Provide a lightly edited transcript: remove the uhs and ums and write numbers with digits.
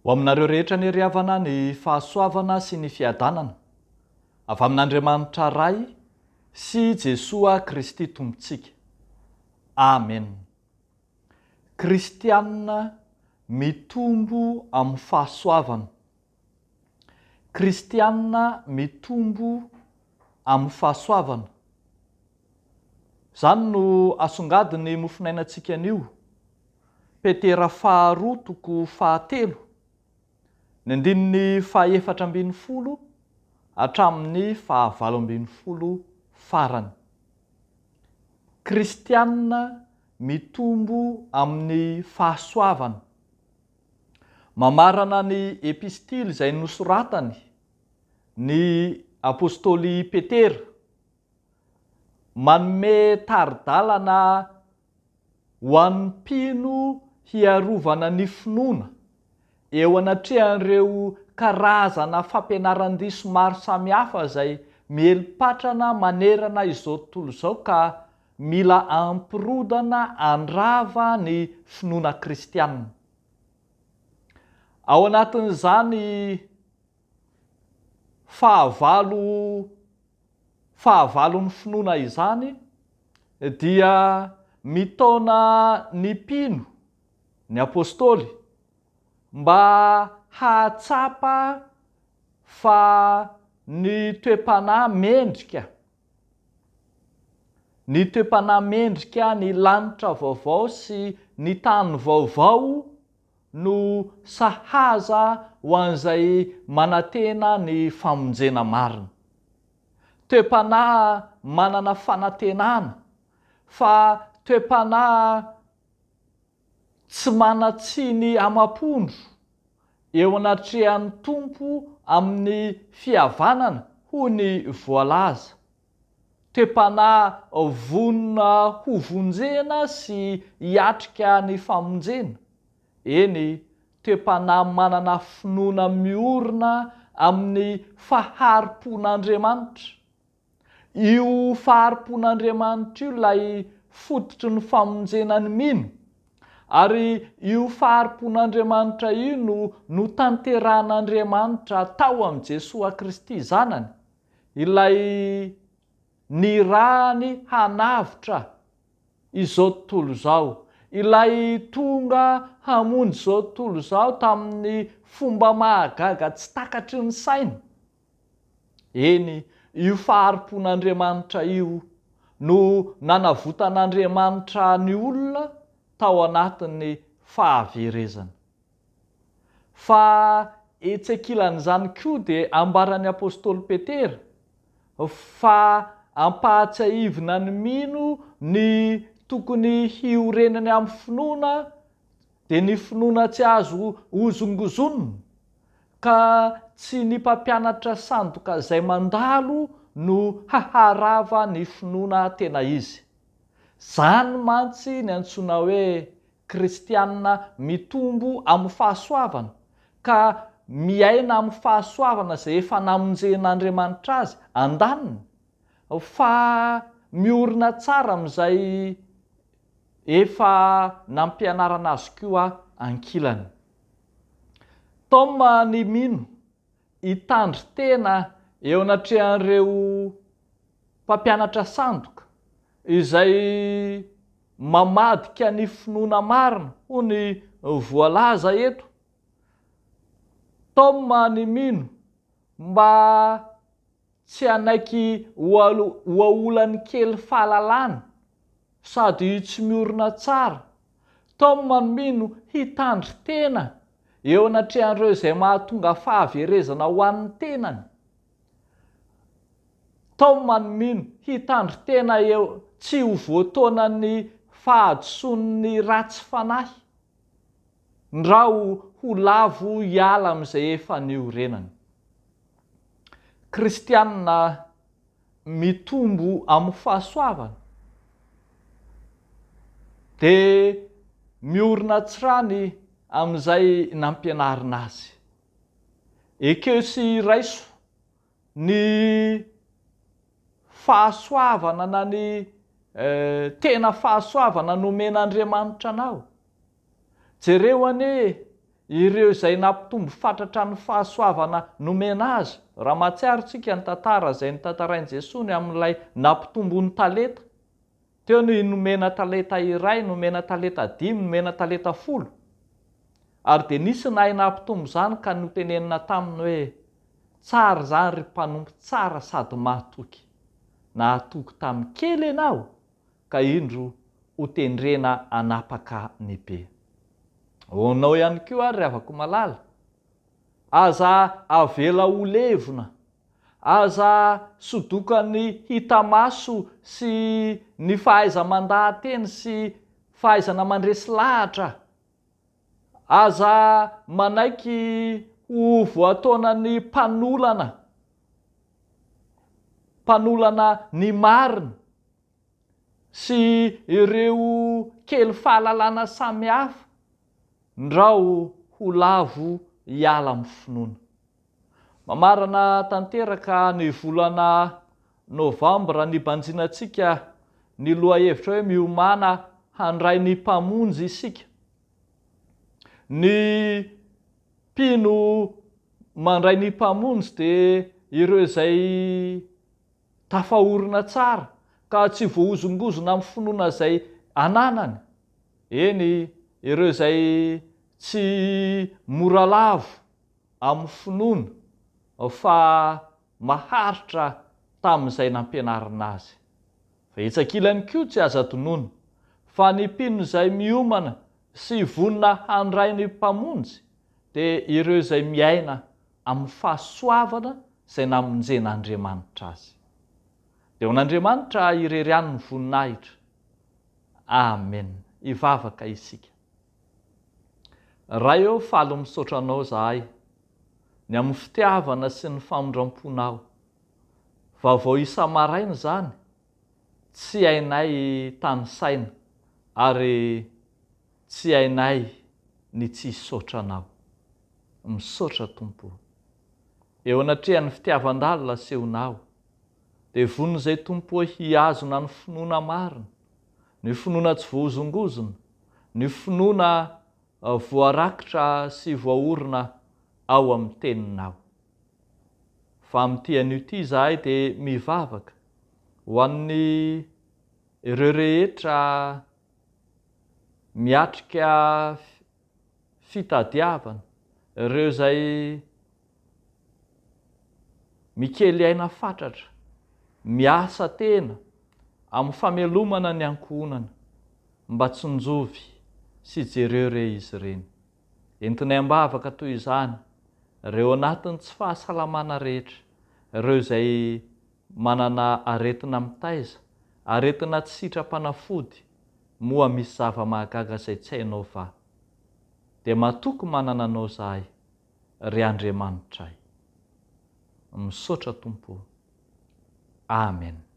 Ho aminareo rehetra ny ry havana ny fahasoavana sy ny fiadanana avy amin'Andriamanitra ray sy Jesoa Kristy tompontsika. Amen. Kristianina mitombo amin'ny fahasoavana. Kristianina mitombo amin'ny fahasoavana. Zany no asongadiny mofinainantsika anio. Petera 2:7 ny andininy 4:10 hatramin'ny 9:20 farany. Kristianina mitombo amin'ny fahasoavana. Mamarana ny epistily izay nosoratany ny apôstôly Petera, manome taridalana ho an'ny mpino hiarovana ny finoana eo anatrehan'ireo karazana fampianaran-diso maro samihafa izay mielipatrana manerana izao tontolo izao ka mila ampirodana andrava ny finoana kristianina. Ao anatin'izany fahavalon'ny finoana izany dia mitaona ny mpino, ny apôstôly, mba hahatsapa fa ny toe-panahy mendrika ny lanitra vaovao sy ny tany vaovao no sahaza ho an'izay manantena ny famonjena marina. Toe-panahy manana fanantenana, fa toe-panahy tsy manatsiny amam-pondro eo anatrehan'ny tompo amin'ny fihavanana ho ny voalaza. Toe-panahy vonona ho vonjena sy hiatrika ny famonjena. Eny, toe-panahy manana finoana miorina amin'ny faharim-pon'Andriamanitra. Io faharim-pon'Andriamanitra io ilay fototry ny famonjena ny mino, ary io faharim-pon'Andriamanitra io no notanterahan'Andriamanitra tao amin'i Jesoa Kristy zanany, ilay nirahany hanavitra izao tontolo izao, ilay tonga hamonjy izao tontolo izao tamin'ny fomba mahagaga tsy takatry ny saina. Eny, io faharim-pon'Andriamanitra io no nanavotan'Andriamanitra ny olona tao anatin'ny fahaverezana. Fa etsy ankilan'izany koa dia ambaran'ny apôstôly Petera fa ampahatsiahivina ny mino ny tokony hiorenany amin'ny finoana dia ny finoana tsy azo hozongozonina, ka tsy ny mpampianatra sandoka izay mandalo no haharava ny finoana tena izy. Zany mantsy ny antsoina hoe kristianina mitombo amin'ny fahasoavana, ka miaina amin'ny fahasoavana izay efa namonjen'Andriamanitra azy an-daniny, fa miorina tsara amin'izay efa nampianarana azy koa ankilany. Toma ny mino hitandry tena eo anatrehan'ireo mpampianatra sandoka izay mamadika ny finoana marina ho ny voalaza eto. Toma ny mino mba tsy hanaiky hoaolany kely fahalalana sady tsy miorina tsara. Toma ny mino hitandry tena eo anatrehan'ireo izay mahatonga fahaverezana ho an'ny tenany. Toma ny mino hitandry tena eo tsy ho voataonany fahadison'ny ratsy fanahy, ndrao ho lavo hiala amin'izay efa niorenany. Kristianina mitombo amin'ny fahasoavana dia miorina tsirany amin'izay nampianarina azy. Ekeo sy raiso ny fahasoavana na ny tena fahasoavana nomen'Andriamanitra anao. Jereo anie ireo izay nampitombo fatratra ny fahasoavana nomena azy. Raha mahatsiaro tsika ny tantara izay nitantarain'i Jesosy amin'ilay nampitombo ny talenta. Teo ny nomena talenta iray, nomena talenta 5, nomena talenta 10. Ary dia nisy nahay nampitombo izany ka notenenina taminy hoe tsara izany ry mpanompo tsara sady mahatoky. Nahatoky tamin'ny kely ianao ka indro ho tendrena hanapaka ny be. Honao ihany koa ary avako malala. Aza avela ho levona, aza sodokany hita maso sy ny fahaiza mandahan-teny sy fahaizana mandresy lahatra. Aza manaiky ho voataonany mpanolana ny marina sy ireo kely fahalalana samihafa, ndrao ho lavo hiala amin'ny finoana. Mamarana tanteraka ny volana Novambra nibanjinantsika ny lohahevitra hoe miomana handray ny mpamonjy isika. Ny mpino mandray ny mpamonjy dia ireo izay tafahorina tsara ka tsy voahozongozona amin'ny finoana izay ananany. Eny, ireo izay tsy mora lavo amin'ny finoana fa maharitra tamin'izay nampianarina azy. Fa etsakilany koa tsy aza tonoana fa ny mpino izay miomana sy vonina handray ny mpamonjy dia ireo izay miaina amin'ny fahasoavana izay namonjen'Andriamanitra azy. Dia ho n'Andriamanitra irery ihany ny voninahitra. Amen. Hivavaka isika. Raha eo faly misaotra anao zahay ny amin'ny fitiavana sy ny famondram-ponao. Vaovao isa-maraina izany, tsy hainay tany saina ary tsy hainay ny tsy hisaotra anao. Misaotra Tompo. Eo anatrehan'ny fitiavan-dalo lasehonao. Dia vonona izay Tompo hoe hiazona ny finoana marina, ny finoana tsy voahozongozona, ny finoana voarakitra sy voaorina ao amin'ny teninao. Fa amin'ity anio ity zahay dia mivavaka ho an'ny ireo rehetra miatrika fitadiavana, ireo izay mikely aina fatratra, miasa tena amin'ny famelomana ny ankohonana mba tsy njovy sy jereo izy ireny. Entinay ambavaka toy izany ireo anatin'ny tsy fahasalamana rehetra, ireo izay manana aretina mitaiza, aretina tsy sitrapanafody, moa misy zava-mahagaga izay tsy hainao va. Dia matoky manana anao zahay, ry Andriamanitray. Misaotra Tompo. Amen.